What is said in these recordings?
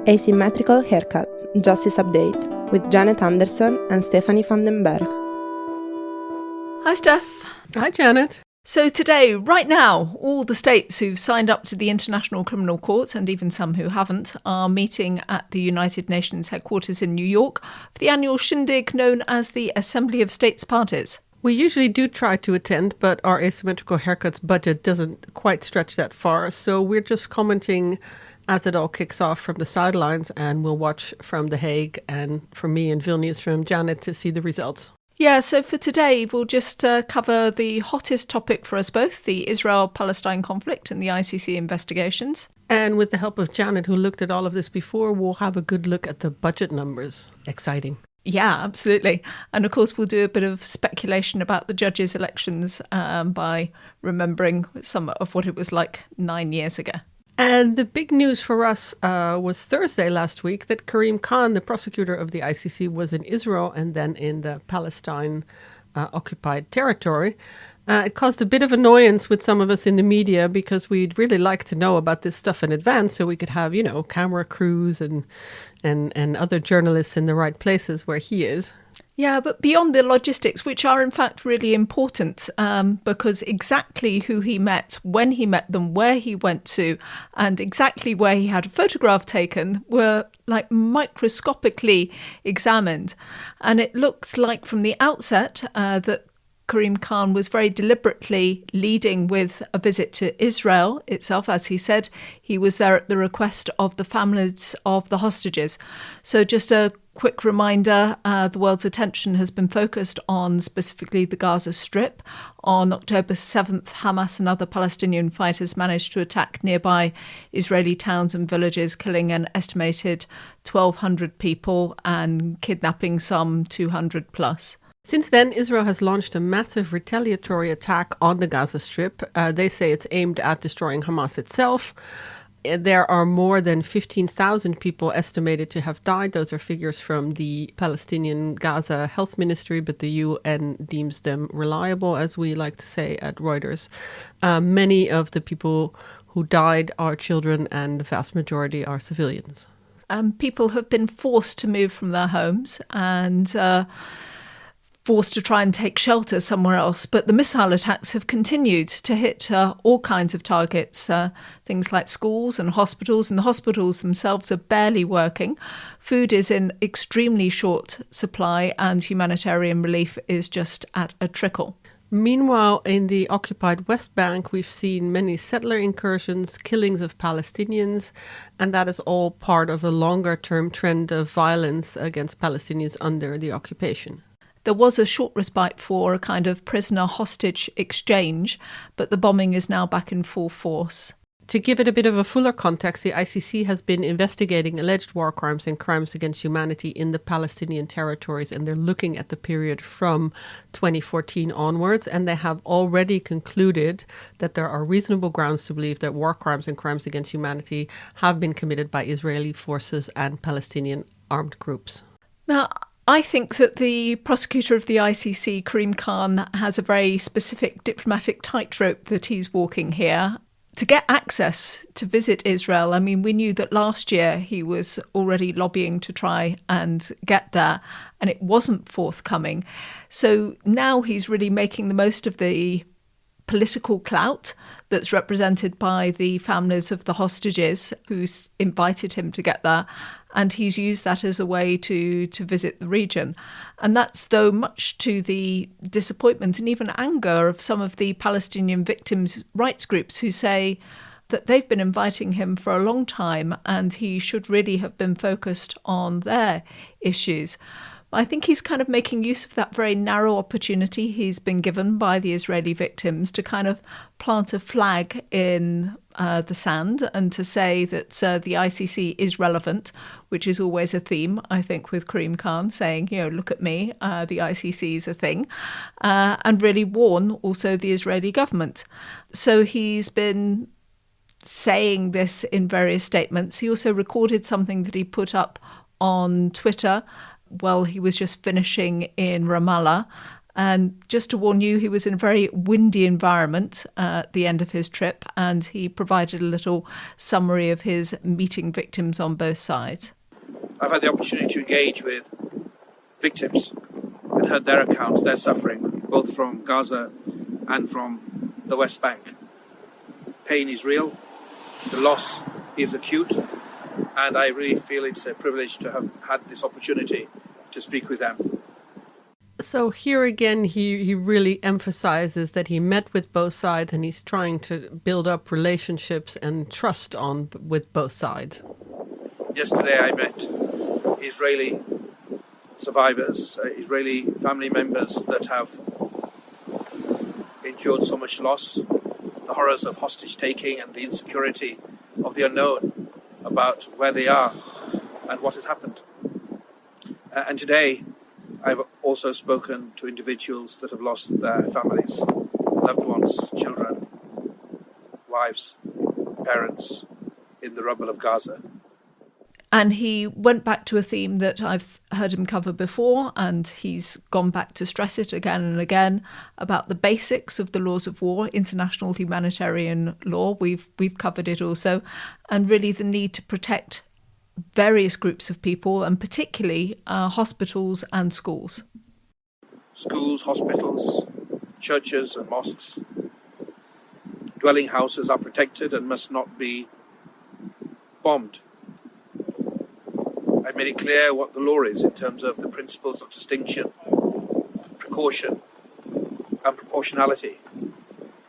Asymmetrical Haircuts Justice Update with Janet Anderson and Stephanie van den Berg. Hi, Steph. Hi, Janet. So today, right now, all the states who've signed up to the International Criminal Court, and even some who haven't, are meeting at the United Nations headquarters in New York for the annual shindig known as the Assembly of States Parties. We usually do try to attend, but our Asymmetrical Haircuts budget doesn't quite stretch that far. So we're just commenting as it all kicks off from the sidelines, and we'll watch from The Hague and from me and Vilnius from Janet to see the results. Yeah, so for today, we'll just cover the hottest topic for us both, the Israel-Palestine conflict and the ICC investigations. And with the help of Janet, who looked at all of this before, we'll have a good look at the budget numbers. Exciting. Yeah, absolutely. And of course, we'll do a bit of speculation about the judges' elections by remembering some of what it was like 9 years ago. And the big news for us was Thursday last week that Karim Khan, the prosecutor of the ICC, was in Israel and then in the Palestine occupied territory. It caused a bit of annoyance with some of us in the media because we'd really like to know about this stuff in advance so we could have, camera crews and other journalists in the right places where he is. Yeah, but beyond the logistics, which are in fact really important, because exactly who he met, when he met them, where he went to, and exactly where he had a photograph taken were like microscopically examined. And it looks like from the outset that Karim Khan was very deliberately leading with a visit to Israel itself. As he said, he was there at the request of the families of the hostages. So just a quick reminder, the world's attention has been focused on specifically the Gaza Strip. On October 7th, Hamas and other Palestinian fighters managed to attack nearby Israeli towns and villages, killing an estimated 1,200 people and kidnapping some 200 plus. Since then, Israel has launched a massive retaliatory attack on the Gaza Strip. They say it's aimed at destroying Hamas itself. There are more than 15,000 people estimated to have died. Those are figures from the Palestinian Gaza Health Ministry, but the UN deems them reliable, as we like to say at Reuters. Many of the people who died are children, and the vast majority are civilians. People have been forced to move from their homes and forced to try and take shelter somewhere else. But the missile attacks have continued to hit all kinds of targets, things like schools and the hospitals themselves are barely working. Food is in extremely short supply and humanitarian relief is just at a trickle. Meanwhile, in the occupied West Bank, we've seen many settler incursions, killings of Palestinians, and that is all part of a longer-term trend of violence against Palestinians under the occupation. There was a short respite for a kind of prisoner-hostage exchange, but the bombing is now back in full force. To give it a bit of a fuller context, the ICC has been investigating alleged war crimes and crimes against humanity in the Palestinian territories, and they're looking at the period from 2014 onwards, and they have already concluded that there are reasonable grounds to believe that war crimes and crimes against humanity have been committed by Israeli forces and Palestinian armed groups. Now, I think that the prosecutor of the ICC, Karim Khan, has a very specific diplomatic tightrope that he's walking here. To get access to visit Israel, I mean, we knew that last year he was already lobbying to try and get there, and it wasn't forthcoming. So now he's really making the most of the political clout that's represented by the families of the hostages who invited him to get there. And he's used that as a way to visit the region. And that's, though, much to the disappointment and even anger of some of the Palestinian victims' rights groups who say that they've been inviting him for a long time and he should really have been focused on their issues. I think he's kind of making use of that very narrow opportunity he's been given by the Israeli victims to kind of plant a flag in the sand and to say that the ICC is relevant, which is always a theme, I think, with Karim Khan, saying, look at me, the ICC is a thing, and really warn also the Israeli government. So he's been saying this in various statements. He also recorded something that he put up on Twitter while he was just finishing in Ramallah, And just to warn you, he was in a very windy environment at the end of his trip, and he provided a little summary of his meeting victims on both sides. I've had the opportunity to engage with victims and heard their accounts, their suffering, both from Gaza and from the West Bank. Pain is real, the loss is acute, and I really feel it's a privilege to have had this opportunity to speak with them. So here again, he really emphasizes that he met with both sides and he's trying to build up relationships and trust with both sides. Yesterday I met Israeli survivors, Israeli family members that have endured so much loss, the horrors of hostage taking and the insecurity of the unknown about where they are and what has happened. And today I've also spoken to individuals that have lost their families, loved ones, children, wives, parents in the rubble of Gaza. And he went back to a theme that I've heard him cover before, and he's gone back to stress it again and again about the basics of the laws of war, international humanitarian law. We've covered it also, and really the need to protect various groups of people, and particularly hospitals and schools. Schools, hospitals, churches and mosques. Dwelling houses are protected and must not be bombed. I made it clear what the law is in terms of the principles of distinction, precaution and proportionality.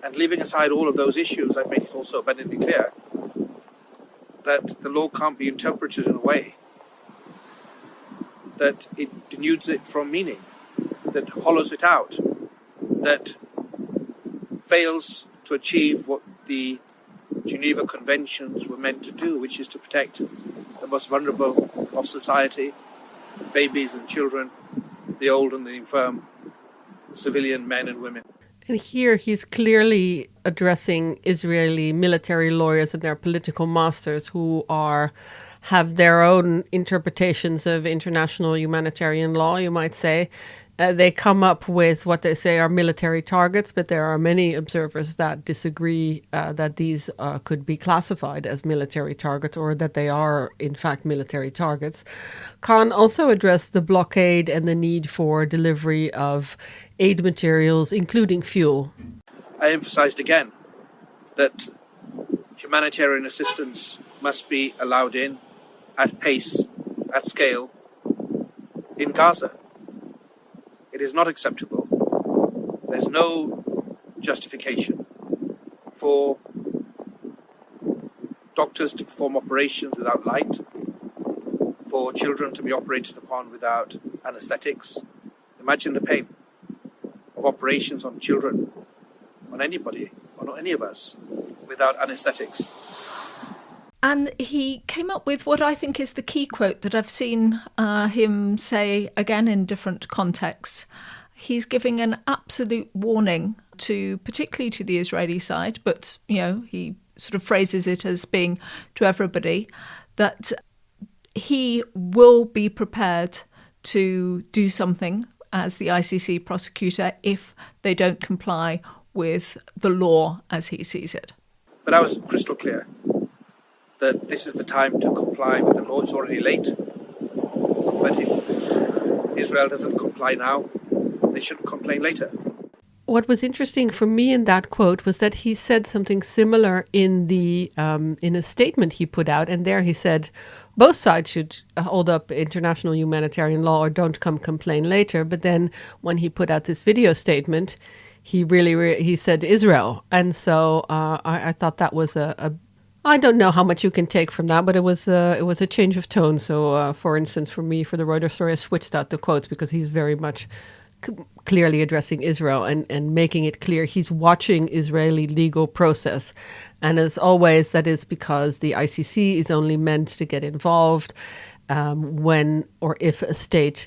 And leaving aside all of those issues, I made it also abundantly clear that the law can't be interpreted in a way that it denudes it from meaning, that hollows it out, that fails to achieve what the Geneva Conventions were meant to do, which is to protect the most vulnerable of society, babies and children, the old and the infirm, civilian men and women. And here he's clearly addressing Israeli military lawyers and their political masters who have their own interpretations of international humanitarian law, you might say. They come up with what they say are military targets, but there are many observers that disagree that these could be classified as military targets or that they are, in fact, military targets. Khan also addressed the blockade and the need for delivery of aid materials, including fuel. I emphasized again that humanitarian assistance must be allowed in at pace, at scale, in Gaza. It is not acceptable. There's no justification for doctors to perform operations without light, for children to be operated upon without anesthetics. Imagine the pain of operations on children, on anybody, or not any of us, without anesthetics. And he came up with what I think is the key quote that I've seen him say again in different contexts. He's giving an absolute warning particularly to the Israeli side, but he sort of phrases it as being to everybody, that he will be prepared to do something as the ICC prosecutor if they don't comply with the law as he sees it. But I was crystal clear that this is the time to comply with the law. It's already late. But if Israel doesn't comply now, they shouldn't complain later. What was interesting for me in that quote was that he said something similar in a statement he put out. And there he said, both sides should hold up international humanitarian law or don't come complain later. But then when he put out this video statement, he said Israel. And so I thought that was I don't know how much you can take from that, but it was a change of tone. So, for instance, for me, for the Reuters story, I switched out the quotes because he's very much clearly addressing Israel and making it clear he's watching Israeli legal process. And as always, that is because the ICC is only meant to get involved when or if a state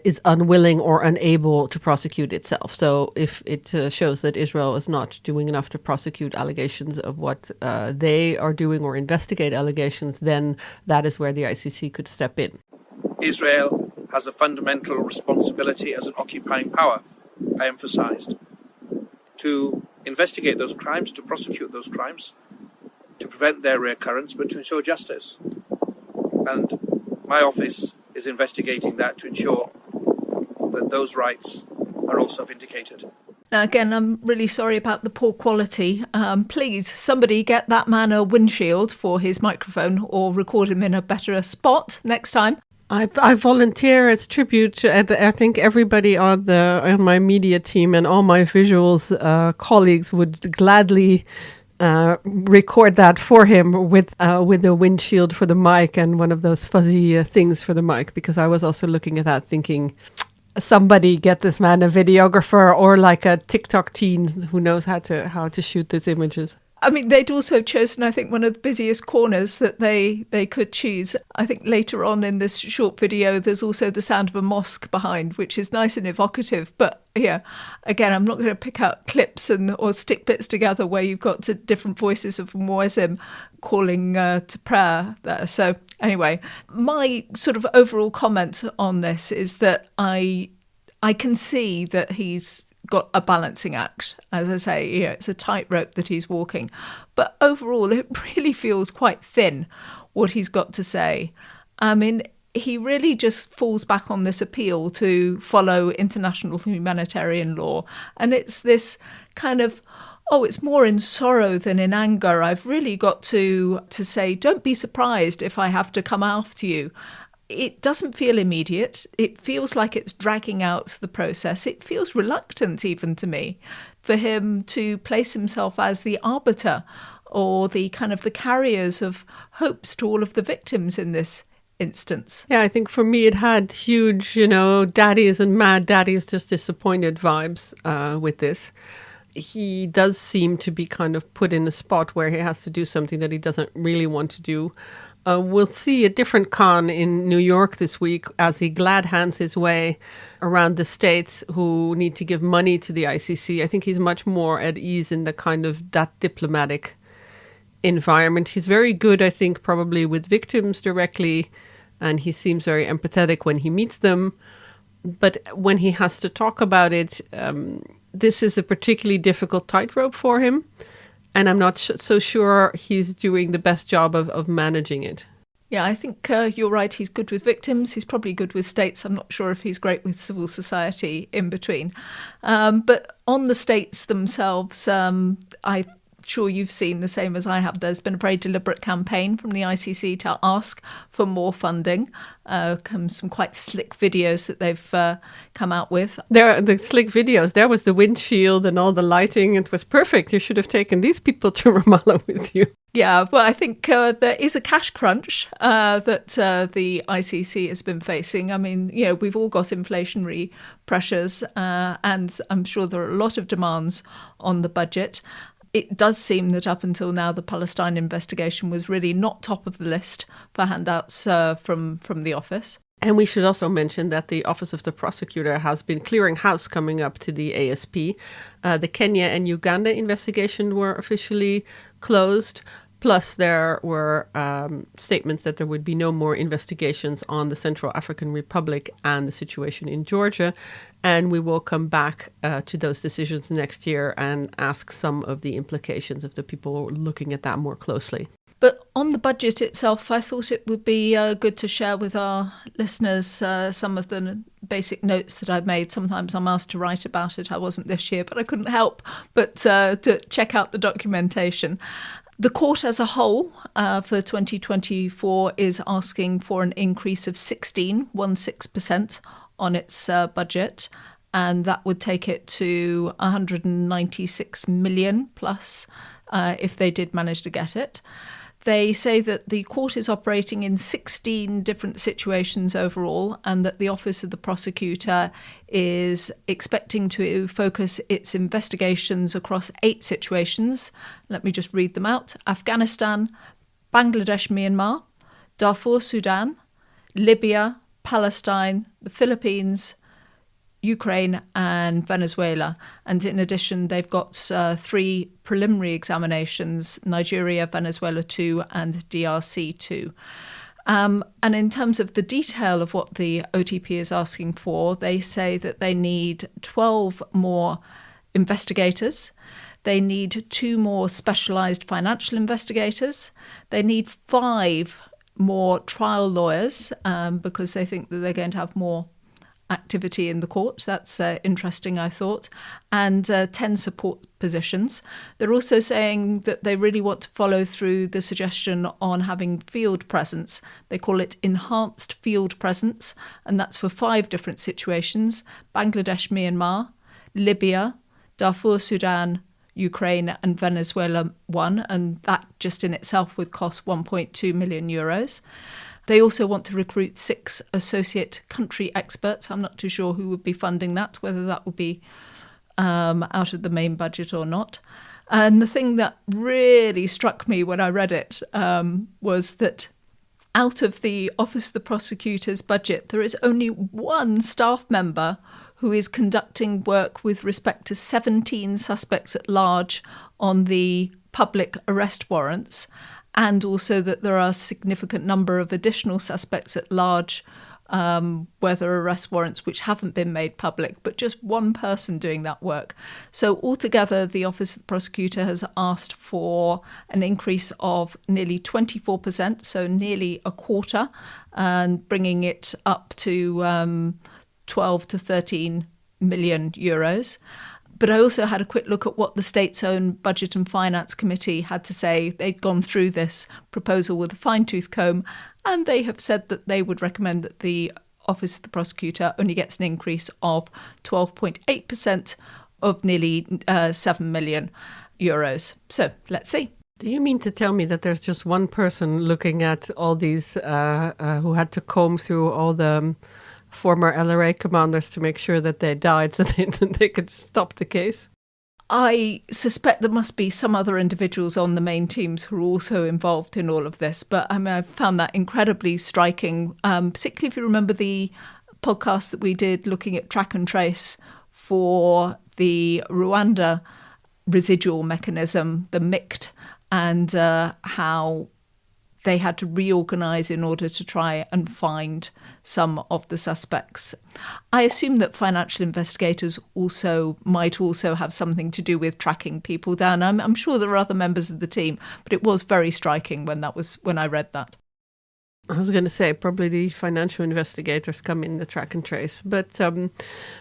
is unwilling or unable to prosecute itself. So if it shows that Israel is not doing enough to prosecute allegations of what they are doing or investigate allegations, then that is where the ICC could step in. Israel has a fundamental responsibility as an occupying power I emphasized, to investigate those crimes, to prosecute those crimes, to prevent their reoccurrence, but to ensure justice. And my office is investigating that to ensure that those rights are also vindicated. Now, again, I'm really sorry about the poor quality. Please, somebody get that man a windshield for his microphone or record him in a better spot next time. I volunteer as tribute, and I think everybody on my media team and all my visuals colleagues would gladly record that for him with a windshield for the mic and one of those fuzzy things for the mic, because I was also looking at that thinking, somebody get this man a videographer or like a TikTok teen who knows how to shoot these images. I mean, they'd also chosen, I think, one of the busiest corners that they could choose. I think later on in this short video, there's also the sound of a mosque behind, which is nice and evocative. But yeah, again, I'm not going to pick out clips or stick bits together where you've got different voices of Muezzin calling to prayer there. So anyway, my sort of overall comment on this is that I can see that he's got a balancing act. As I say, it's a tightrope that he's walking. But overall, it really feels quite thin, what he's got to say. I mean, he really just falls back on this appeal to follow international humanitarian law. And it's this kind of, it's more in sorrow than in anger. I've really got to say, don't be surprised if I have to come after you. It doesn't feel immediate. It feels like it's dragging out the process. It feels reluctant even to me for him to place himself as the arbiter or the kind of the carriers of hopes to all of the victims in this instance. Yeah, I think for me it had huge, daddies and mad daddies just disappointed vibes with this. He does seem to be kind of put in a spot where he has to do something that he doesn't really want to do. We'll see a different Khan in New York this week as he glad hands his way around the states who need to give money to the ICC. I think he's much more at ease in the kind of that diplomatic environment. He's very good, I think, probably with victims directly, and he seems very empathetic when he meets them. But when he has to talk about it, this is a particularly difficult tightrope for him. And I'm not so sure he's doing the best job of managing it. Yeah, I think you're right. He's good with victims. He's probably good with states. I'm not sure if he's great with civil society in between. But on the states themselves, I'm sure you've seen the same as I have. There's been a very deliberate campaign from the ICC to ask for more funding. Some quite slick videos that they've come out with. The slick videos, there was the windshield and all the lighting. It was perfect. You should have taken these people to Ramallah with you. Yeah, well, I think there is a cash crunch that the ICC has been facing. I mean, we've all got inflationary pressures and I'm sure there are a lot of demands on the budget. It does seem that up until now, the Palestine investigation was really not top of the list for handouts from the office. And we should also mention that the Office of the Prosecutor has been clearing house coming up to the ASP. The Kenya and Uganda investigation were officially closed. Plus, there were statements that there would be no more investigations on the Central African Republic and the situation in Georgia. And we will come back to those decisions next year and ask some of the implications of the people looking at that more closely. But on the budget itself, I thought it would be good to share with our listeners some of the basic notes that I've made. Sometimes I'm asked to write about it. I wasn't this year, but I couldn't help but to check out the documentation. The court as a whole for 2024 is asking for an increase of 16% on its budget, and that would take it to 196 million plus if they did manage to get it. They say that the court is operating in 16 different situations overall, and that the Office of the Prosecutor is expecting to focus its investigations across 8 situations. Let me just read them out. Afghanistan, Bangladesh, Myanmar, Darfur, Sudan, Libya, Palestine, the Philippines, Ukraine and Venezuela. And in addition, they've got 3 preliminary examinations, Nigeria, Venezuela 2 and DRC 2. And in terms of the detail of what the OTP is asking for, they say that they need 12 more investigators. They need 2 more specialised financial investigators. They need 5 more trial lawyers because they think that they're going to have more activity in the courts. That's interesting, I thought. And 10 support positions. They're also saying that they really want to follow through the suggestion on having field presence. They call it enhanced field presence, and that's for 5 different situations: Bangladesh, Myanmar, Libya, Darfur, Sudan, Ukraine and Venezuela one, and that just in itself would cost 1.2 million euros. They also want to recruit 6 associate country experts. I'm not too sure who would be funding that, whether that would be out of the main budget or not. And the thing that really struck me when I read it was that out of the Office of the Prosecutor's budget, there is only 1 staff member who is conducting work with respect to 17 suspects at large on the public arrest warrants, and also that there are a significant number of additional suspects at large, whether arrest warrants which haven't been made public, but just 1 person doing that work. So altogether, the Office of the Prosecutor has asked for an increase of nearly 24%, so nearly a quarter, and bringing it up to 12 to 13 million euros. But I also had a quick look at what the state's own Budget and Finance Committee had to say. They'd gone through this proposal with a fine-tooth comb, and they have said that they would recommend that the Office of the Prosecutor only gets an increase of 12.8% of nearly 7 million euros. So let's see. Do you mean to tell me that there's just 1 person looking at all these who had to comb through all the former LRA commanders to make sure that they died so they could stop the case? I suspect there must be some other individuals on the main teams who are also involved in all of this, but I mean, I found that incredibly striking, particularly if you remember the podcast that we did looking at track and trace for the Rwanda residual mechanism, the MICT, and how they had to reorganise in order to try and find some of the suspects. I assume that financial investigators might also have something to do with tracking people down. I'm sure there are other members of the team, but it was very striking when I read that. I was going to say probably the financial investigators come in the track and trace, but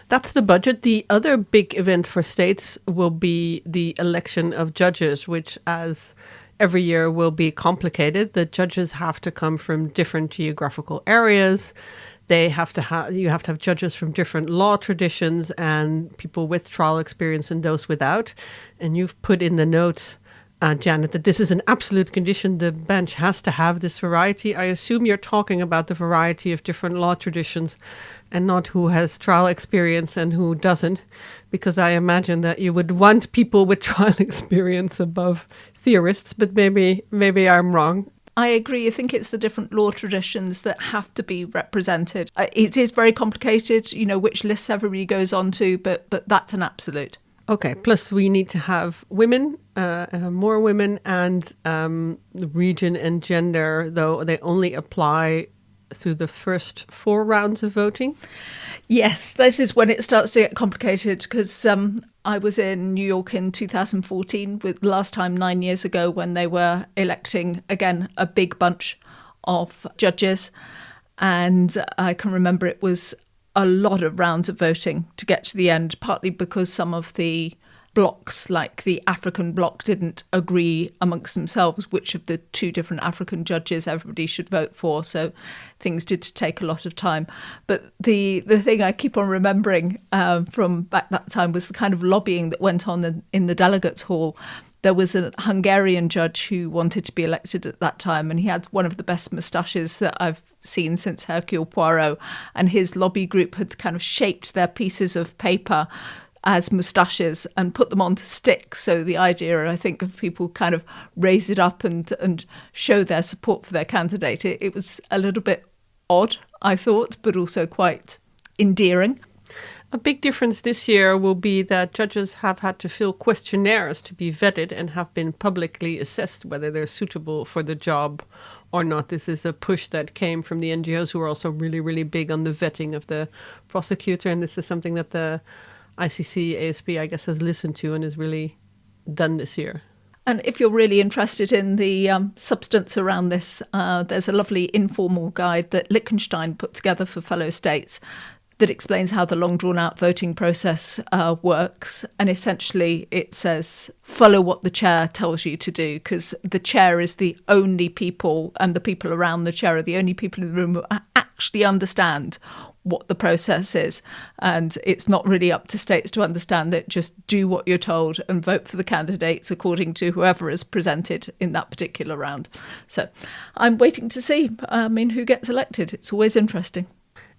that's the budget. The other big event for states will be the election of judges, which, as every year, will be complicated. The judges have to come from different geographical areas. You have to have judges from different law traditions and people with trial experience and those without. And you've put in the notes, Janet, that this is an absolute condition. The bench has to have this variety. I assume you're talking about the variety of different law traditions and not who has trial experience and who doesn't, because I imagine that you would want people with trial experience above theorists, but maybe I'm wrong. I agree. I think it's the different law traditions that have to be represented. It is very complicated, which lists everybody goes on to, but that's an absolute. Okay, plus we need to have women, more women, and region and gender, though they only apply through the first 4 rounds of voting. Yes, this is when it starts to get complicated, because I was in New York in 2014, with last time 9 years ago, when they were electing, again, a big bunch of judges. And I can remember it was a lot of rounds of voting to get to the end, partly because some of the blocs, like the African bloc, didn't agree amongst themselves which of the 2 different African judges everybody should vote for. So things did take a lot of time. But the thing I keep on remembering from back that time was the kind of lobbying that went on in the delegates hall. There was a Hungarian judge who wanted to be elected at that time, and he had one of the best moustaches that I've seen since Hercule Poirot. And his lobby group had kind of shaped their pieces of paper as moustaches and put them onto sticks. So the idea, I think, of people kind of raise it up and show their support for their candidate. It was a little bit odd, I thought, but also quite endearing. A big difference this year will be that judges have had to fill questionnaires to be vetted and have been publicly assessed whether they're suitable for the job or not. This is a push that came from the NGOs, who are also really, really big on the vetting of the prosecutor. And this is something that the ICC, ASP, I guess, has listened to and has really done this year. And if you're really interested in the substance around this, there's a lovely informal guide that Liechtenstein put together for fellow states that explains how the long drawn out voting process works. And essentially it says, follow what the chair tells you to do, because the chair is the only people, and the people around the chair are the only people in the room who actually understand what the process is. And it's not really up to states to understand it. Just do what you're told and vote for the candidates according to whoever is presented in that particular round. So I'm waiting to see, who gets elected. It's always interesting.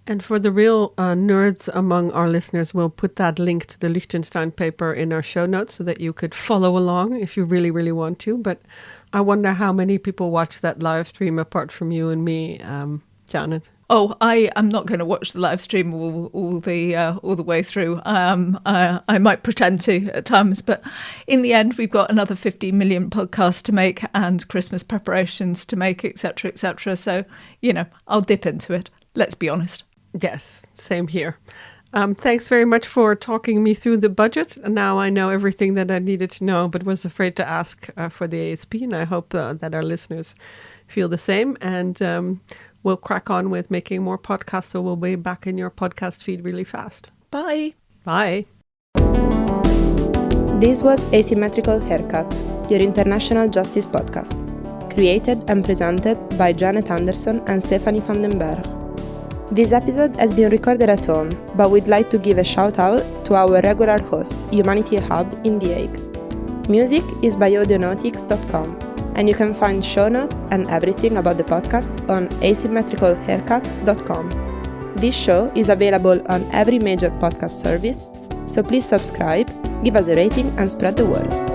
And for the real nerds among our listeners, we'll put that link to the Liechtenstein paper in our show notes so that you could follow along if you really, really want to. But I wonder how many people watch that live stream apart from you and me, Janet. Oh, I am not going to watch the live stream all the way through. I might pretend to at times, but in the end, we've got another 50 million podcasts to make and Christmas preparations to make, etc., etc. So, I'll dip into it. Let's be honest. Yes, same here. Thanks very much for talking me through the budget. And now I know everything that I needed to know, but was afraid to ask for the ASP. And I hope that our listeners feel the same. And we'll crack on with making more podcasts. So we'll be back in your podcast feed really fast. Bye. Bye. This was Asymmetrical Haircuts, your international justice podcast. Created and presented by Janet Anderson and Stephanie van den Berg. This episode has been recorded at home, but we'd like to give a shout out to our regular host, Humanity Hub in The Hague. Music is by audionautics.com, and you can find show notes and everything about the podcast on asymmetricalhaircuts.com. This show is available on every major podcast service, so please subscribe, give us a rating, and spread the word.